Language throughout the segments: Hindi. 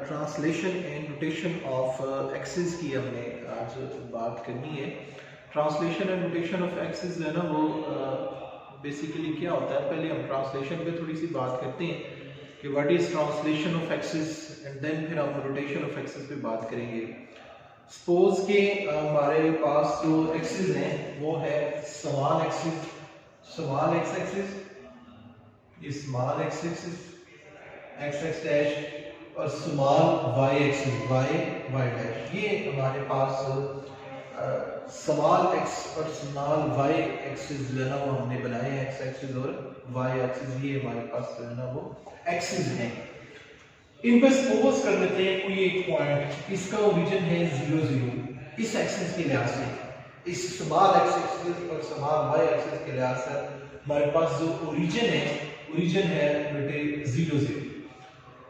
Translation and rotation of axis की हमने आज बात करनी है। Translation and rotation of axis जो है ना वो बेसिकली क्या होता है, पहले हम ट्रांसलेशन पे थोड़ी सी बात करते हैं कि what is translation of axis and then फिर हम रोटेशन ऑफ एक्सिस पे बात करेंगे। सपोज के हमारे पास जो एक्सिस हैं वो है small axis, small x axis, ये small x axis x x dash और small y axis y y dash. ये हमारे पास स्मॉल एक्स और स्मॉल वाई एक्सिस जो है ना वो हमने बनाए हैं, एक्स एक्सिस और वाई एक्सिस, ये हमारे पास जो है ना वो एक्सिस हैं। इन पर सपोज कर लेते हैं कोई एक पॉइंट, इसका ओरिजिन है 0 0, इस एक्सिस के लिहाज से, इस स्मॉल एक्स एक्सिस और स्मॉल वाई एक्सिस के लिहाज से हमारे पास जो ओरिजिन है बेटे 0 0।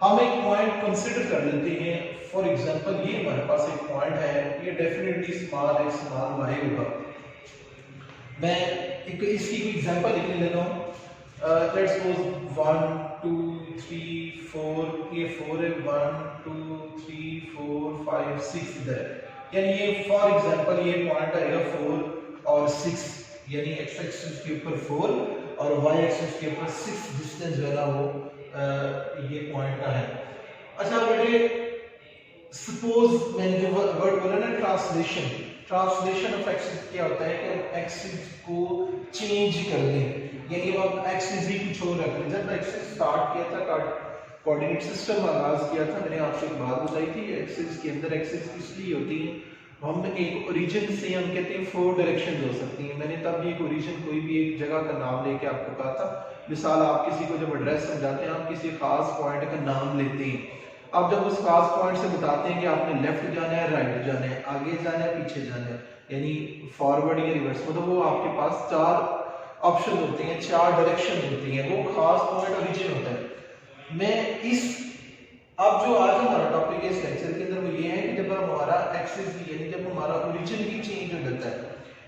हम एक पॉइंट कंसीडर कर लेते हैं, फॉर एग्जांपल ये हमारे पास एक पॉइंट है, ये definitely small x small y होगा। मैं एक इसकी कोई एग्जांपल लिखने लेता हूं। लेट्स सपोज 1 2 3 4, ये 4 है, 1 2 3 4 5 6 इधर, यानी ये फॉर एग्जांपल ये पॉइंट आएगा 4 और 6, यानी एक्स एक्सिस के ऊपर 4 और वाई एक्सिस के ऊपर 6 डिस्टेंस जो है ना वो ये पॉइंट का है। अच्छा बेटे, सपोज मैंने जो वर्ड बोला ना ट्रांसलेशन ऑफ एक्सिस क्या होता है कि हम एक्सिस को चेंज कर दें, यानी हम एक्सिस ही कुछ और रख लें। जब एक्सिस स्टार्ट किया था, कोऑर्डिनेट सिस्टम आगाज किया था, मैंने आपसे एक बात बताई थी, एक्सिस के अंदर एक्सिस इसलिए होती है, हम एक ओरिजिन से हम कहते हैं 4 डायरेक्शन हो सकती हैं। मैंने तब ये ओरिजिन कोई भी एक जगह का नाम लेके आपको कहा था, मिसाल आप किसी को जब एड्रेस समझाते हैं, आप किसी खास पॉइंट का नाम लेते हैं, अब जब उस खास पॉइंट से बताते हैं कि आपने लेफ्ट जाना है, राइट जाना है, आगे जाना है, पीछे जाना है, यानी फॉरवर्ड या रिवर्स, मतलब वो आपके पास 4 ऑप्शन होते हैं, 4 डायरेक्शन होती हैं, वो खास पॉइंट ओरिजिन होता है। मैं इस अब जो आज हमारा टॉपिक है इस लेक्चर के अंदर वो ये है कि जब हमारा एक्सिस यानी जब हमारा ओरिजिन ही चेंज हो जाता है,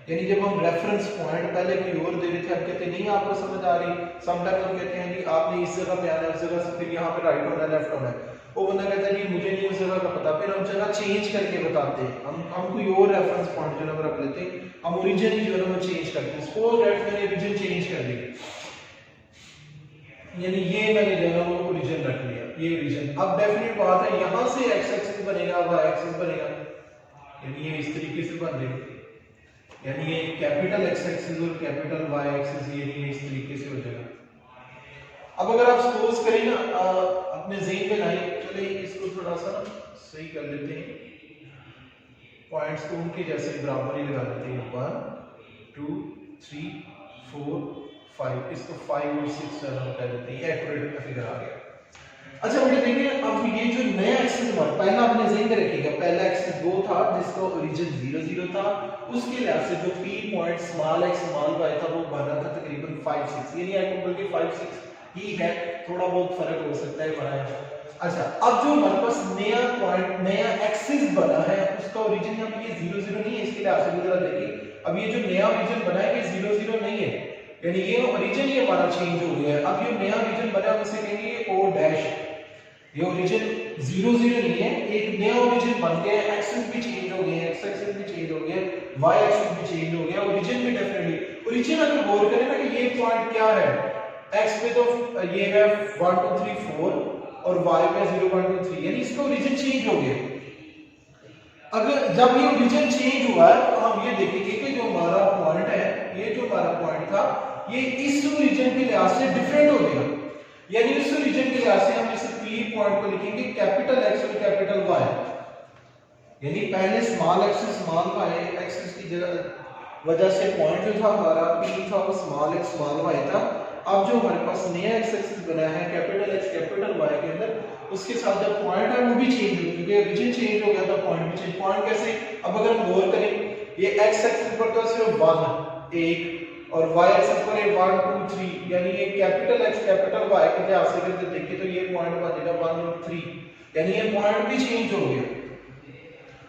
यानी जब हम रेफरेंस पॉइंट पहले कोई और दे रहे थे, अब कहते नहीं आपको समझ आ रही, समटाइम्स हम कहते हैं कि आपने इस जगह पे आना है, उस जगह से फिर यहाँ पे राइट होना है, लेफ्ट होना है, वो बंदा कहता है कि मुझे नहीं उस जगह का पता, फिर हम जगह चेंज करके बताते हैं, हम कोई और रेफरेंस पॉइंट जो है रख लेते हैं, हम ओरिजिन ही जो है वो चेंज करते हैं। सपोज दैट मैंने ओरिजिन चेंज कर दी, यानी ये मैंने जो है वो ओरिजिन रख लिया, ये ओरिजिन। अब डेफिनेट बात है यहां से एक्स एक्सिस बनेगा, वाई एक्सिस बनेगा, यानी ये इस तरीके से बन रहे, यानी ये कैपिटल एक्स एक्सिस और कैपिटल वाई एक्सिस ये इस तरीके से हो जाएगा। अब अगर आप सपोज करें ना, अपने ज़हन में लाएं, चलिए इसको थोड़ा सा ना सही कर लेते हैं, पॉइंट्स को उनके जैसे बराबर ही लगा देते हैं, 1 2 3 4 5, इसको 5 और 6 कर देते हैं, एक्यूरेट फिगर आ गया। अच्छा बेटे देखिए, अब ये जो नया एक्सिस हमारा पहला अपने ज़हन में रखिएगा, पहला एक्सिस वो था जिसका ओरिजिन 0 0 था, उसके लिहाज से जो P point small x small y था वो बना था तकरीबन 5 6, यानी आई को बल्कि 5 6 ही है, थोड़ा बहुत फर्क हो सकता है बना है। अच्छा, अब जो हमारे पास नया पॉइंट नया एक्सिस बना है उसका ओरिजिन अब ये 0 0 नहीं है, इसके लिहाज से जरा देखिए, अब ये जो नया ओरिजिन बना है ये 0 0 नहीं है, यानी ये ओरिजिन ही हमारा चेंज हो गया है। अब ये नया ओरिजिन बना है उसे कहेंगे ये ओ डैश, ये ओरिजिन 0 0 नहीं है, एक नया ओरिजिन बन गया है, एक्सिस भी चेंज हो गए हैं, एक्स एक्सिस भी चेंज हो गया, वाई एक्सिस भी चेंज हो गया, ओरिजिन भी डेफिनेटली ओरिजिन अगर गौर करें ना कि ये पॉइंट क्या है, एक्स पे तो ये है 1 2 3 4 और वाई पे 0 1 2 3, यानी इसका ओरिजिन चेंज हो गया। अगर जब ये ओरिजिन चेंज हुआ है तो हम ये देखेंगे कि जो हमारा पॉइंट है, ये जो हमारा पॉइंट था ये इस ओरिजिन के लिहाज से डिफरेंट हो गया, यानी इस ओरिजिन के लिहाज से हम इस पी पॉइंट को लिखेंगे कैपिटल एक्स और कैपिटल वाई, यानी पहले small x small y axis की वजह से पॉइंट जो था हमारा पी था वो स्मॉल एक्स स्मॉल वाई था। अब जो हमारे पास नया एक्स एक्सिस बना है कैपिटल एक्स कैपिटल वाई के अंदर, उसके साथ जब पॉइंट है वो भी चेंज हो गया, क्योंकि ओरिजिन चेंज हो गया था, पॉइंट भी चेंज। पॉइंट कैसे, अब अगर हम गौर करें, ये एक्स एक्सिस पर तो सिर्फ 1 1 और वाई एक्सिस पर 1 2 3, यानी ये कैपिटल एक्स कैपिटल वाई के लिहाज से अगर देखें तो ये पॉइंट बनेगा 1 और 3, यानी ये पॉइंट भी चेंज हो गया।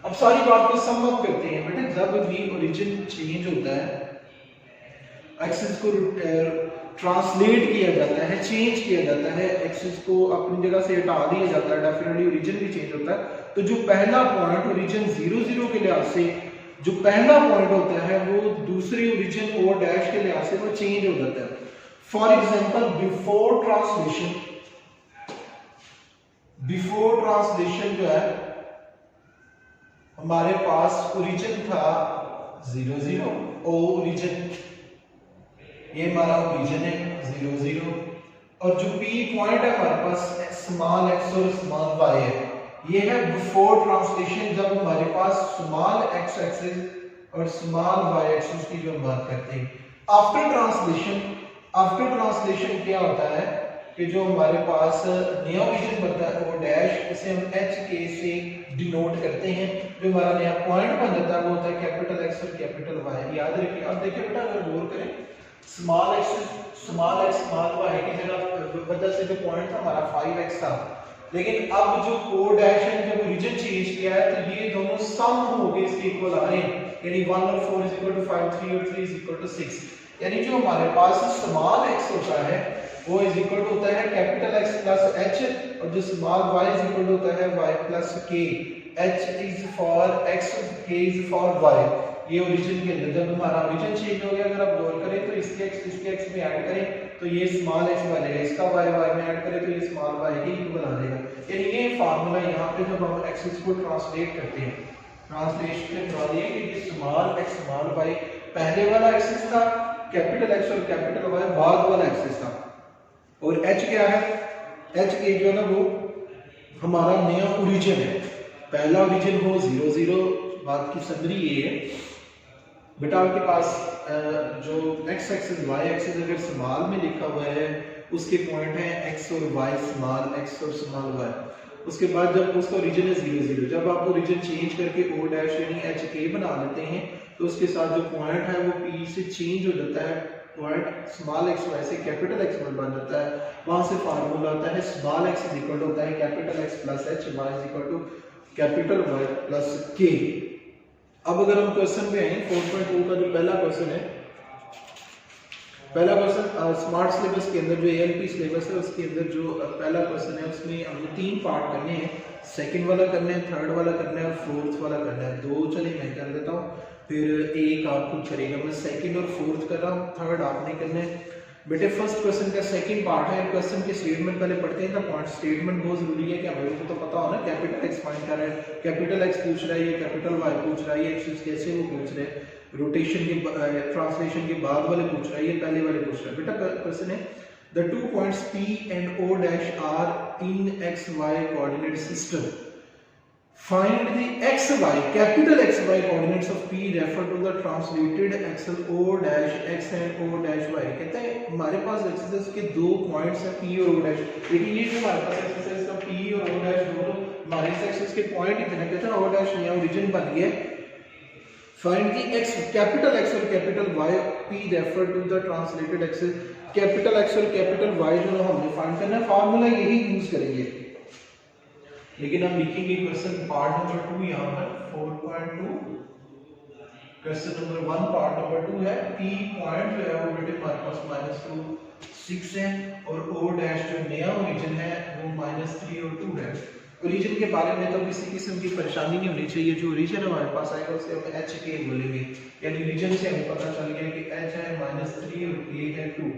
अब सारी बात को सम अप करते हैं बेटे, जब भी ओरिजिन चेंज होता है, एक्सिस को ट्रांसलेट किया जाता है, चेंज किया जाता है, एक्सिस को अपनी जगह से हटा दिया जाता है, डेफिनेटली ओरिजिन भी चेंज होता है। तो जो पहला पॉइंट ओरिजिन 0 0 के लिहाज से जो पहला पॉइंट होता है वो दूसरे ओरिजिन ओ डैश के लिहाज से वो चेंज हो जाता है। फॉर एग्जांपल बिफोर ट्रांसलेशन जो है हमारे पास ओरिजिन था 0 0 ओ ओरिजिन, ये हमारा ओरिजिन है 0 0, और जो पी पॉइंट है हमारे पास स्मॉल एक्स और स्मॉल वाई है, ये है बिफोर ट्रांसलेशन, जब हमारे पास स्मॉल एक्स एक्सिस और स्मॉल वाई एक्सिस की जो हम बात करते हैं। आफ्टर ट्रांसलेशन क्या होता है कि जो हमारे पास नया ओरिजिन बनता है वो डैश, इसे हम एच के से डिनोट करते हैं, जो हमारा नया पॉइंट बन जाता है वो होता है कैपिटल एक्स और कैपिटल वाई। याद रखिए, अब देखिए बेटा अगर गौर करें, स्मॉल एक्स स्मॉल वाई की जगह वजह से जो पॉइंट था हमारा 5x था, लेकिन अब जो ओ डैश है जब ओरिजिन चेंज किया है तो ये दोनों सम हो गए इसके इक्वल आ रहे हैं, यानी 1 और 4 इज इक्वल टू 5, 3 और 3 इज इक्वल टू 6, यानी जो हमारे पास स्मॉल x होता है वो इज इक्वल टू होता है कैपिटल x प्लस h, और जो small y is equal to होता है y plus k। h is for x, k is for y। ये ओरिजिन के अंदर जब हमारा ओरिजिन चेंज हो गया, अगर आप गौर करें तो इसके x में ऐड करें तो ये स्मॉल x बनेगा, इसका y में ऐड करें तो ये स्मॉल y के इक्वल आ जाएगा। यानी ये फार्मूला यहाँ पे जब हम एक्सिस को ट्रांसलेट करते हैं, ट्रांसलेशन करवा दिए कि ये स्मॉल x स्मॉल y पहले वाला एक्सिस था, कैपिटल x और कैपिटल y बाद वाला एक्सिस था, और h क्या है, h के जो है ना वो हमारा नया ओरिजिन है। पहला ओरिजिन हो 0 0, बात की समरी ये है बेटा, आपके पास जो x एक्सिस y एक्सिस अगर स्मॉल में लिखा हुआ है उसके पॉइंट है x और y, स्मॉल x और स्मॉल y। उसके बाद जब उसका ओरिजिन है 0 0, जब आप ओरिजिन चेंज करके o डैश यानी h k बना लेते हैं तो उसके साथ जो पॉइंट है वो p से चेंज हो जाता है, पॉइंट स्मॉल x y से कैपिटल x बन जाता है। वहां से फार्मूला आता है small x is equal to होता है capital x plus h, y is equal to capital y plus k। अब अगर हम क्वेश्चन पे आए 4.2 का जो पहला क्वेश्चन है, पहला क्वेश्चन स्मार्ट सिलेबस के अंदर जो ALP सिलेबस है उसके अंदर जो पहला क्वेश्चन है उसमें हमने 3 पार्ट करने हैं, सेकंड वाला करना है, थर्ड वाला करना है और फोर्थ वाला करना है। 2 चलिए मैं कर देता हूँ, फिर एक आप खुद करेगा, मैं सेकंड और फोर्थ कर रहा हूँ, थर्ड आपने करना है। बेटे फर्स्ट क्वेश्चन का सेकंड पार्ट है, क्वेश्चन के स्टेटमेंट पहले पढ़ते हैं। तो पॉइंट स्टेटमेंट बहुत जरूरी है कि हमें को तो पता हो ना, कैपिटल एक्स फाइंड कर रहा है, कैपिटल एक्स पूछ रहा है, ये कैपिटल वाई पूछ रहा है, ये एक्सिस कैसे वो पूछ रहे हैं, रोटेशन के ट्रांसलेशन के बाद वाले पूछ रहा है, ये पहले वाले पूछ रहा है। बेटा क्वेश्चन है the 2 points P and O dash are in XY coordinate system. Find the XY capital XY coordinates of P refer to the translated axle O dash X and O dash Y। कहते हैं हमारे पास एक्सिस के 2 पॉइंट्स हैं P और O dash, लेकिन ये जो हमारे पास एक्सिस है इसका P और O dash दोनों हमारे एक्सिस के पॉइंट इतने, कहते हैं O dash नया ओरिजिन बन गया। Find the X capital X और capital Y P refer to the translated axis, capital X और कैपिटल Y जो हमने फाइंड करना है, फार्मूला यही यूज करेंगे, लेकिन हम लिखेंगे क्वेश्चन पार्ट नंबर 2 यहाँ पर 4.2, क्वेश्चन नंबर 1 पार्ट नंबर 2 है। P पॉइंट जो है वो बेटे हमारे पास -2 6 है, और O डैश जो नया ओरिजिन है वो -3 और 2 है। ओरिजिन के बारे में तो किसी किस्म की परेशानी नहीं होनी चाहिए, जो ओरिजिन हमारे पास आएगा उसे हम h k बोलेंगे, यानी ओरिजिन से हमें पता चल गया कि h है -3 और k है 2।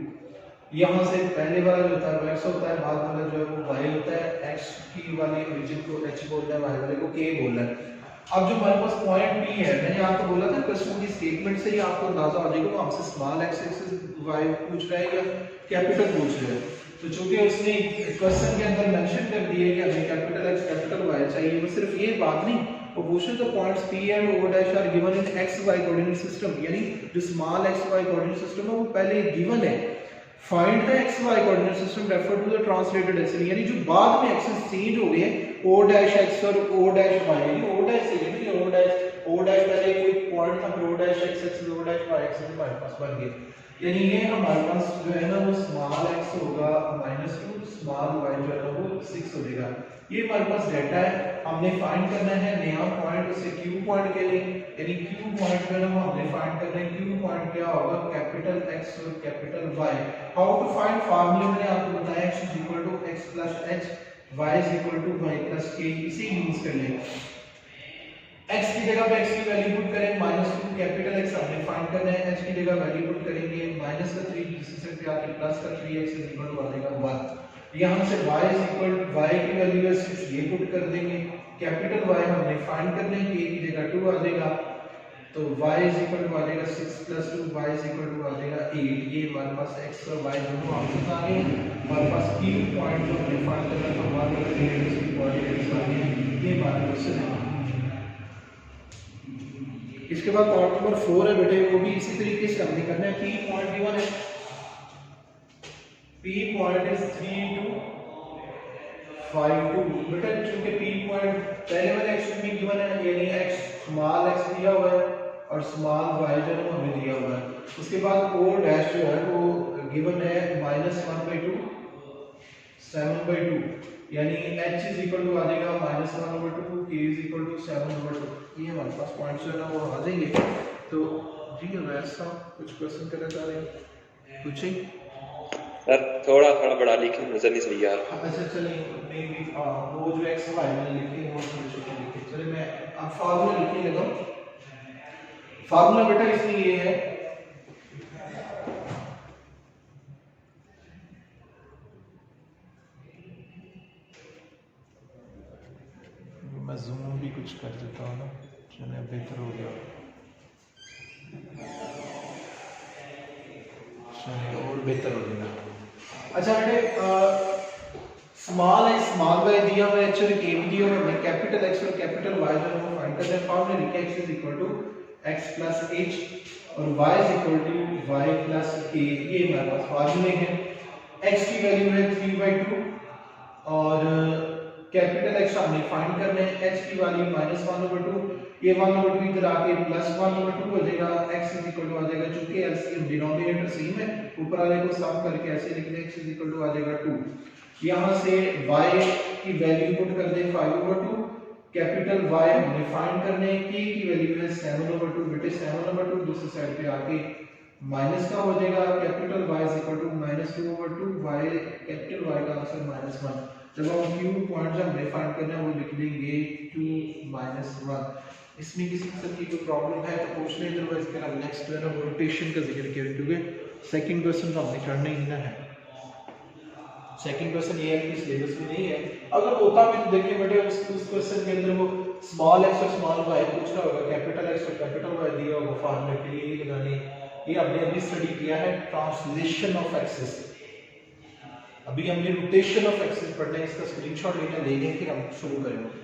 यहाँ से पहले वाला जो होता है वो x होता है, बाद वाला जो है वो y होता है, x की वाले ओरिजिन को h बोलना है, y वाले को k बोलना है। अब जो हमारे पास पॉइंट P है, मैंने आपको बोला था क्वेश्चन की स्टेटमेंट से ही आपको अंदाजा हो जाएगा वो हमसे स्मॉल x एक्सिस y पूछ रहा है या कैपिटल पूछ रहा है। तो चूंकि उसने क्वेश्चन के अंदर मेंशन कर दिया है कि हमें कैपिटल x कैपिटल y चाहिए, वो सिर्फ ये बात नहीं, वो पूछ रहे तो points P and O dash are given in XY coordinate system, यानी जो स्मॉल XY कोऑर्डिनेट सिस्टम है वो पहले गिवन है। Find the XY coordinate system refer to the translated axis, यानी जो बाद में एक्सिस चेंज हो गए O डैश x और O डैश y, यानी O डैश से यानी O डैश ओ डैश पहले कोई पॉइंट था, O dash X axis O dash Y axis हमारे पास बन गया। यानी ये हमारे पास जो है ना वो स्मॉल x होगा -2, स्मॉल y जो है ना वो 6 हो जाएगा। ये हमारे पास डेटा है, हमने फाइंड करना है नया पॉइंट, उसे क्यू पॉइंट के लिए, यानी क्यू पॉइंट जो है ना हमने फाइंड करना है। क्यू पॉइंट क्या होगा, कैपिटल X और capital Y। How to find, फार्मूले मैंने आपको बताया x = x + h, y = y + k, इसे यूज कर लें। x की जगह पे x की वैल्यू पुट करें -2, कैपिटल X हमने फाइंड करना है, h की जगह वैल्यू पुट करेंगे -3, जिससे पे आके +3x = आ जाएगा 1। यहां से y की वैल्यू है 6, ये पुट कर देंगे। कैपिटल Y हमने फाइंड करना है, k की जगह 2 आ जाएगा, तो y = आ जाएगा 6 + 2, y = आ जाएगा 8। ये हमारे पास x और y दोनों आंसर आ गए। हमारे पास q पॉइंट जो हमने फाइंड करना था 1 और 8 इसकी कोऑर्डिनेट्स आ गए। ये हमारा क्वेश्चन है। इसके बाद पार्ट नंबर 4 है बेटे, वो भी इसी तरीके से हमने करना है। P पॉइंट गिवन है, P पॉइंट इज 3 2 5 2। बेटा चूंकि P पॉइंट पहले वाले एक्स में गिवन है, यानी x स्मॉल x दिया हुआ है और स्मॉल y जो है हमें दिया हुआ है। उसके बाद o डैश जो है वो गिवन है -1/2 7/2, यानी h आ जाएगा -1/2, k = 7/2। ये हमारे पास पॉइंट्स जो है ना वो आ जाएंगे। तो जी वैसा कुछ क्वेश्चन करना चाह रहे हैं, पूछें सर। थोड़ा बड़ा लिखे, नजर नहीं सही यार। अच्छा चलिए, मे बी वो जो x y मैंने लिखे वो थोड़े छोटे लिखे। चलिए मैं अब फार्मूला लिखने लगा। फार्मूला बेटा इसमें ये है, मैं जूम भी कुछ कर देता हूँ ना, चलिए बेहतर हो गया। चलिए और बेहतर हो गया। अच्छा बेटे स्मॉल x स्मॉल y दिया हुआ है, h और k भी दिया हुआ है, कैपिटल X और कैपिटल Y जो है वो फाइंड करना है। फॉर्मूला लिखा है x = x + h और y = y + k। ये हमारे पास फार्मूले हैं। x की वैल्यू है 3/2 और कैपिटल X हमने फाइंड करना है, h की वैल्यू -1/2, ये 1/2 इधर आके +1/2 हो जाएगा। x आ जाएगा, चूंकि एलसीएम डिनोमिनेटर सेम है, ऊपर वाले को सम करके ऐसे लिख दें, x आ जाएगा 2। यहां से y की वैल्यू पुट कर दें 5/2, कैपिटल Y हमने फाइंड करने है, k की वैल्यू है 7/2, बेटे 7/2 दूसरी साइड पे आके माइनस का हो जाएगा। Capital Y -2/2, y capital Y का आंसर -1। जब हम q पॉइंट जब हमने फाइंड करना है वो लिख देंगे 2 -1। इसमें किसी किस्म की कोई प्रॉब्लम है तो पूछ लें, अदरवाइज फिर हम नेक्स्ट जो है ना रोटेशन का जिक्र करेंगे, क्योंकि सेकंड क्वेश्चन तो हमने करना ही ना है। सेकंड क्वेश्चन ये है कि सिलेबस में नहीं है, अगर होता भी तो देखिए बेटे उस क्वेश्चन के अंदर वो स्मॉल x और स्मॉल y पूछ रहा होगा, कैपिटल X और कैपिटल Y दिया होगा, फार्मूले के लिए ये लगाने। ये हमने अभी स्टडी किया है ट्रांसलेशन ऑफ एक्सिस, अभी हमने रोटेशन ऑफ एक्सिस पढ़ना है। इसका स्क्रीनशॉट लेना, लेने फिर हम शुरू करेंगे।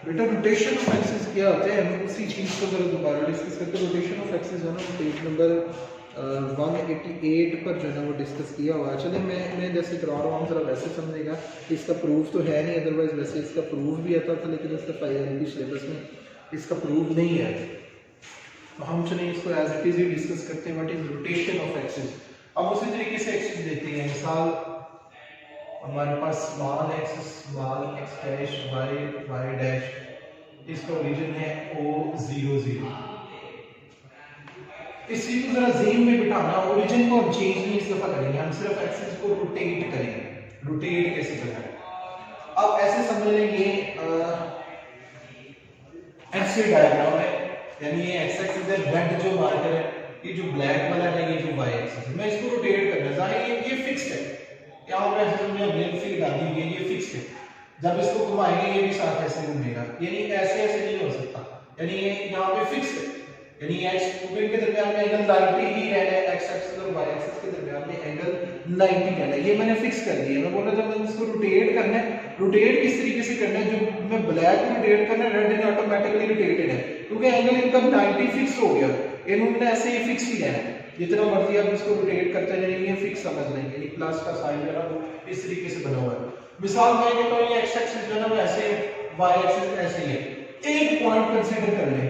बेटा रोटेशन ऑफ एक्सिस क्या होता है, हम उसी चीज को जरा दोबारा डिस्कस करते हैं। रोटेशन ऑफ एक्सिस है ना पेज नंबर 188 पर जो है ना वो डिस्कस किया हुआ है। चलिए मैं जैसे करा रहा हूँ जरा वैसे समझेगा। इसका प्रूफ तो है नहीं, अदरवाइज वैसे इसका प्रूफ भी आता था, लेकिन इसका फाइनली सिलेबस में इसका प्रूफ नहीं है। तो हम चलिए इसको एज इट इज ही डिस्कस करते हैं। What is rotation of axis. अब उसी तरीके से एक्सिस देते हैं। मिसाल हमारे पास small x dash y dash, इसका ओरिजिन है O0 0। इस चीज को जरा ज़हन में बिठाना, ओरिजिन को हम चेंज नहीं इस दफा करेंगे, हम सिर्फ एक्सिस को रोटेट करेंगे। रोटेट कैसे करना है, अब ऐसे समझ लें ये एक्स डायग्राम है, यानी ये एक्स एक्सिस है, रेड जो मार्कर है, ये जो ब्लैक वाला है ये जो वाई एक्सिस है। मैं इसको रोटेट करना चाहिए, ये फिक्स्ड है, यहाँ पे ऐसे हमने ब्लेड फील्ड डाल दी है, ये फिक्स्ड है। जब इसको घुमाएंगे ये भी साथ ऐसे घूमेगा, यानी ऐसे ऐसे नहीं हो सकता, यानी ये यहाँ पे फिक्स्ड है। यानी x क्यूबिक के दरमियान में एंगल 90 ही रहना है, x एक्सिस और y एक्सिस के दरमियान में एंगल 90 रहना है। ये मैंने फिक्स कर दिया। मैं बोल रहा जब मैंने इसको रोटेट करना है, रोटेट किस तरीके से करना है, जो मैं ब्लैक को रोटेट करना है, रेड ने ऑटोमेटिकली रोटेटेड है क्योंकि एंगल इनका 90 फिक्स हो गया। इन्होंने ऐसे ही फिक्स ही रहना है, जितना मर्जी आप इसको रोटेट करते जाएंगे फिक्स समझ लेंगे। यानी प्लस का साइन जो है वो इस तरीके से बना हुआ है। मिसाल मैं कहता हूं ये x एक्सिस जो है ना वो ऐसे, y एक्सिस ऐसे ही है। एक पॉइंट कंसीडर कर लें,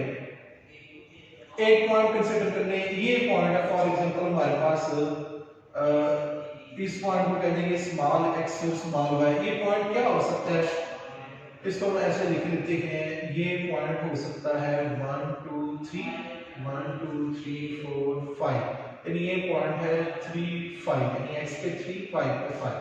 एक पॉइंट कंसीडर कर लें, ये पॉइंट है फॉर एग्जांपल हमारे पास इस पॉइंट को कह देंगे स्मॉल x और स्मॉल y। ये पॉइंट क्या हो सकता है, इसको हम ऐसे लिख लेते हैं, ये पॉइंट हो सकता है 1 2 3 1 2 3 4 5, यानी ये पॉइंट है 3 5, यानी x पे 3 5 पे 5।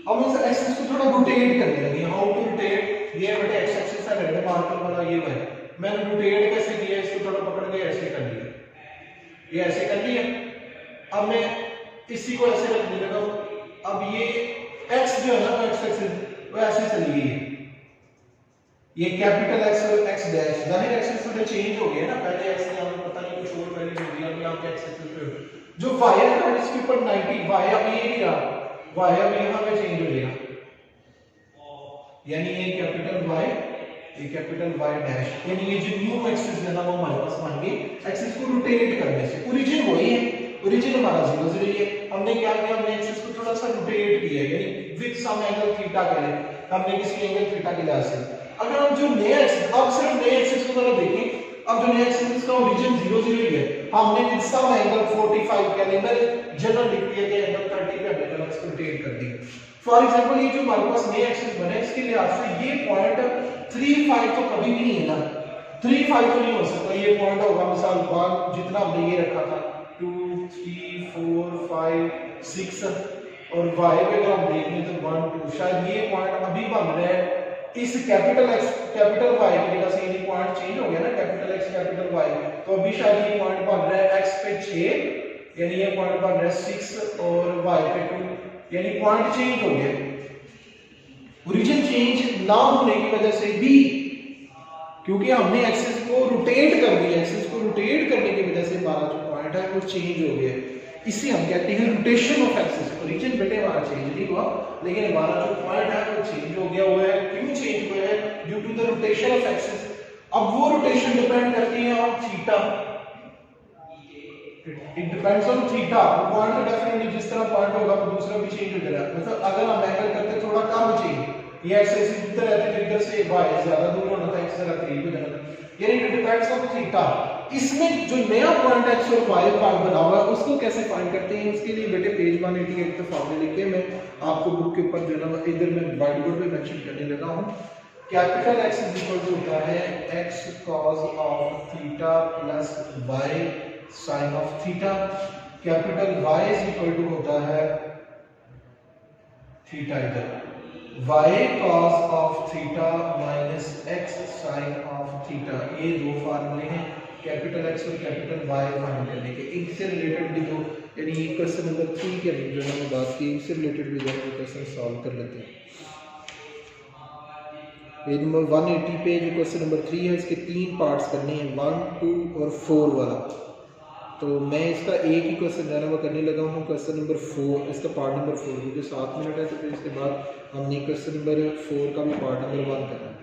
अब उस एक्सिस को थोड़ा रोटेट करने लगे। हाउ टू रोटेट, ये बेटा x एक्सिस है रेड मार्कर वाला, ये है। मैंने रोटेट कैसे किया, इसको थोड़ा पकड़ के ऐसे कर लिया, ये ऐसे कर लिया। अब मैं इसी को ऐसे रखने लगा। अब ये x जो है ना x एक्सिस वो ऐसे चली गई है, ये कैपिटल X और X डैश, जाहिर एक्सिस थोड़ा चेंज हो गया ना, पहले x ने हमें पता नहीं कुछ और वैल्यू दे दिया, अभी यहाँ पे x एक्सिस पे जो y है इसके ऊपर 90, y अभी ये नहीं रहा, y अभी यहाँ पे चेंज हो जाएगा, यानी ये कैपिटल Y, ये कैपिटल Y डैश, यानी ये जो न्यू एक्सिस है ना वो हमारे पास बन गई। एक्सिस को रोटेट करने से ओरिजिन वही है, ओरिजिन हमारा 0 0 ही है। हमने क्या किया, हमने एक्सिस को थोड़ा सा रोटेट किया, यानी विद सम एंगल थीटा के लिए, हमने किसी एंगल थीटा के लिहाज से। अगर हम जो नया एक्सिस, अब सिर्फ नए एक्सिस को जरा देखें, अब जो नया एक्सिस का ओरिजिन 0 0 ही है, हमने विद सम एंगल 45 के लिए जनरल लिख दिया कि एंगल 30 पे हमने जो एक्सिस रोटेट कर दिया। फॉर एग्जांपल ये जो हमारे पास नया एक्सिस बना है, इसके लिहाज से ये पॉइंट 3 5 तो कभी भी नहीं है ना, 3 5 तो नहीं हो सकता। ये पॉइंट होगा मिसाल 1, जितना हमने ये रखा था 2 3 4 5 6, और y पे अगर हम देख लें तो 1 2, शायद ये पॉइंट अभी बन रहा है इस कैपिटल X कैपिटल Y की जगह से। ये पॉइंट चेंज हो गया ना, कैपिटल X कैपिटल Y, तो अभी शायद ये पॉइंट बन रहा है x पे 6, यानी ये पॉइंट बन रहा है 6, और y पे 2, यानी पॉइंट चेंज हो गया। ओरिजिन चेंज ना होने की वजह से भी, क्योंकि हमने एक्सिस को रोटेट कर दिया, एक्सिस को रोटेट करने की वजह से हमारा जो पॉइंट है वो चेंज हो गया। इसे हम कहते हैं रोटेशन ऑफ एक्सिस। ओरिजिन बेटे हमारा चेंज नहीं हुआ, लेकिन हमारा जो पॉइंट है वो चेंज हो गया हुआ है। क्यों चेंज हुआ है? Due to the rotation of axis. अब वो रोटेशन डिपेंड करती है on theta, it depends on theta. Point definitely जिस तरह पॉइंट होगा वो दूसरा भी चेंज हो जाएगा। मतलब अगर हम एंगल करते थोड़ा कम चेंज, ये एक्स एक्सिस इधर रहते तो इधर से y ज्यादा दूर होना था, x जरा करीब हो जाना था, यानी इट डिपेंड्स ऑन थीटा। इसमें जो नया पॉइंट x और y पॉइंट बना हुआ है उसको कैसे फाइंड करते हैं, उसके लिए बेटे पेज 188 पे फॉर्मूला लिखे मैं आपको बुक के ऊपर जो है ना इधर मैं व्हाइट बोर्ड पे मेंशन करने लगा हूं। कैपिटल X होता है x cos of theta plus y sin of theta. Capital Y होता है थीटा इधर y cos of theta minus x sin of theta. ये दो फार्मूले हैं कैपिटल X और कैपिटल Y फाइंड करने के। इनसे रिलेटेड भी दो, यानी क्वेश्चन नंबर 3 के जो मैंने बात की इससे रिलेटेड भी दो क्वेश्चन सॉल्व कर लेते हैं। पेज नंबर 180 पे जो क्वेश्चन नंबर 3 है इसके 3 पार्ट्स करने हैं, 1 2 और 4 वाला। तो मैं इसका एक ही क्वेश्चन जो है वो करने लगा हूँ, क्वेश्चन नंबर 4, इसका पार्ट नंबर 4, क्योंकि 7 मिनट है तो फिर इसके बाद हमने क्वेश्चन नंबर 4 का भी पार्ट नंबर 1 करना है।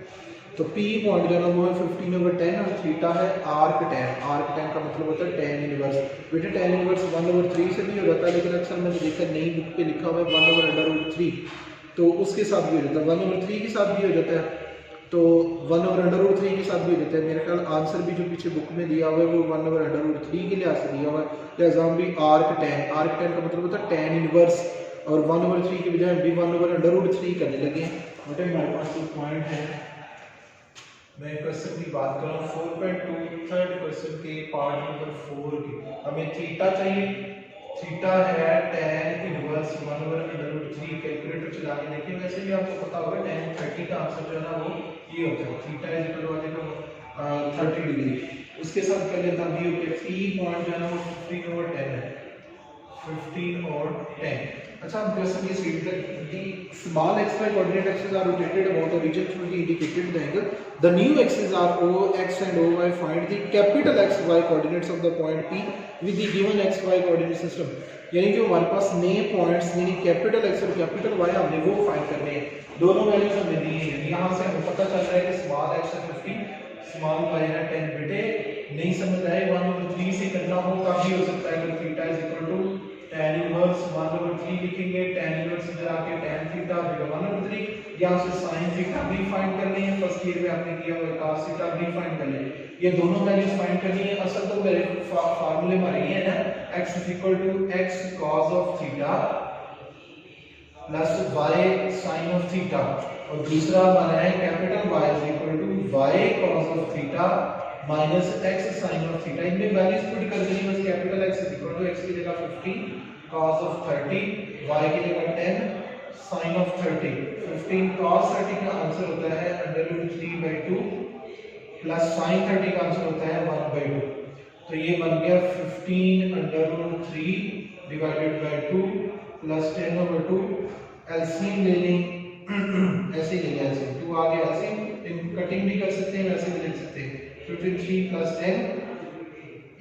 तो P पॉइंट जो है ना वो है 15/10 और थीटा है आर्क tan। आर्क tan का मतलब होता है tan इनवर्स। बेटे tan इनवर्स 1/3 से भी हो जाता है, लेकिन अक्सर मैंने देखा नई बुक पे लिखा हुआ है 1/√3, तो उसके साथ भी हो जाता है, 1/3 के साथ भी हो जाता है, तो 1/√3 के साथ भी हो जाता है। मेरे ख्याल आंसर भी जो पीछे बुक में दिया हुआ है वो 1/√3 के लिहाज से दिया हुआ है, लिहाजा हम भी आर्क tan का मतलब होता है tan इनवर्स, और 1/3 के बजाय हम भी 1/√3 करने लगे हैं। बेटे हमारे पास जो पॉइंट है, मैं क्वेश्चन की बात कर रहा हूँ 4.2 थर्ड क्वेश्चन के पार्ट नंबर 4 की। हमें थीटा चाहिए, थीटा है tan इनवर्स 1/√3। कैलकुलेटर चला के देखिए, वैसे भी आपको पता होगा tan 30 का आंसर जो है ना वो ये होता है, थीटा इज इक्वल टू वाले 30 डिग्री। उसके साथ कर लेता भी होता है P पॉइंट जो है ना वो 15/10 है, 15/10। अच्छा, हम क्वेश्चन ये stated that the small xy coordinate axes are rotated about the region through the indicated angle. The new axes are OX and OY. Find the capital XY coordinates of the point P with the given XY coordinate system. यानी कि हमारे पास नए पॉइंट्स यानी कैपिटल एक्स और कैपिटल वाई हमने वो फाइंड करने हैं, दोनों वैल्यूज हमें दी हैं। यहाँ से हमें पता चल रहा है कि स्मॉल एक्स है 50, स्मॉल वाई है 10। बेटे नहीं समझ आए 1/3 से करना हो तब भी हो सकता है। अगर theta is equal to tan inverse 1/3 लिखेंगे, tan इनवर्स इधर आके tan थीटा बटा 1/3, यहाँ से sin थीटा भी फाइंड करनी है, फर्स्ट ईयर में आपने किया हुआ cos थीटा भी फाइंड कर ले। ये दोनों वैल्यूज फाइंड करनी है। असल तो मेरे फार्मूले मारे हैं ना, x is equal to x cos of theta plus y sin of theta, और दूसरा हमारा है capital Y is equal to y cos of theta minus x sin of theta. इनमें वैल्यूज पुट कर देनी बस। Capital X is equal to x की जगह 50 cos ऑफ 30, y की जगह 10 sin ऑफ 30। 15 cos 30 का आंसर होता है √3/2 प्लस sin 30 का आंसर होता है 1/2। तो ये बन गया 15√3 डिवाइडेड बाय 2 प्लस 10/2। एलसीएम ले लें, ऐसे ही ले लें, एलसीएम 2 आ गया। एलसीएम कटिंग भी कर सकते हैं, वैसे भी लिख सकते हैं। 53 प्लस 10,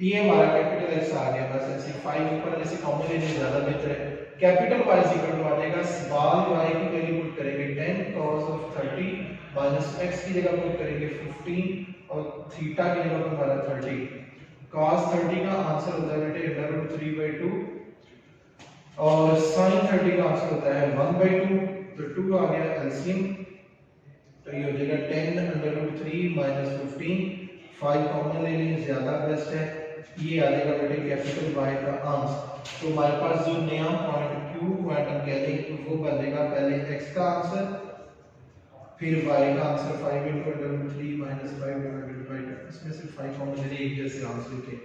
ये हमारा कैपिटल एक्स आ गया। बस ऐसे 5 ऊपर ऐसे कॉमन लेने ज्यादा बेहतर है। Capital y is equal to आ जाएगा स्मॉल वाई की वैल्यू पुट करेंगे 10 cos ऑफ 30 माइनस x की जगह पुट करेंगे 15 और थीटा की जगह पुट हमारा 30। cos 30 का आंसर होता है बेटे √3/2 और sin 30 का आंसर होता है 1/2। तो 2 आ गया एलसीएम, तो ये हो जाएगा 10√3 माइनस 15। 5 कॉमन ले लें, ज्यादा बेस्ट है। ये आ जाएगा बेटे कैपिटल Y का आंसर। तो हमारे पास जो नया पॉइंट Q पॉइंट हम कह दें वो बनेगा पहले x का आंसर, फिर y का आंसर 5 × √3 माइनस 5 डिवाइडेड बाय 10। इसमें से 5 कॉमन ले लें, एक जैसे आंसर लिखें।